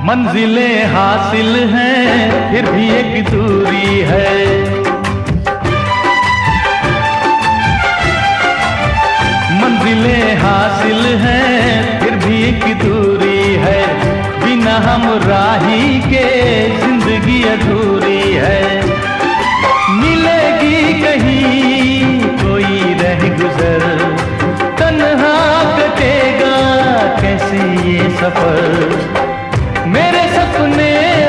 मंजिलें हासिल हैं फिर भी एक दूरी है। मंजिलें हासिल हैं फिर भी एक दूरी है। बिना हम राही के जिंदगी अधूरी है। मिलेगी कहीं कोई रह गुजर, तन्हा कटेगा कैसे ये सफर।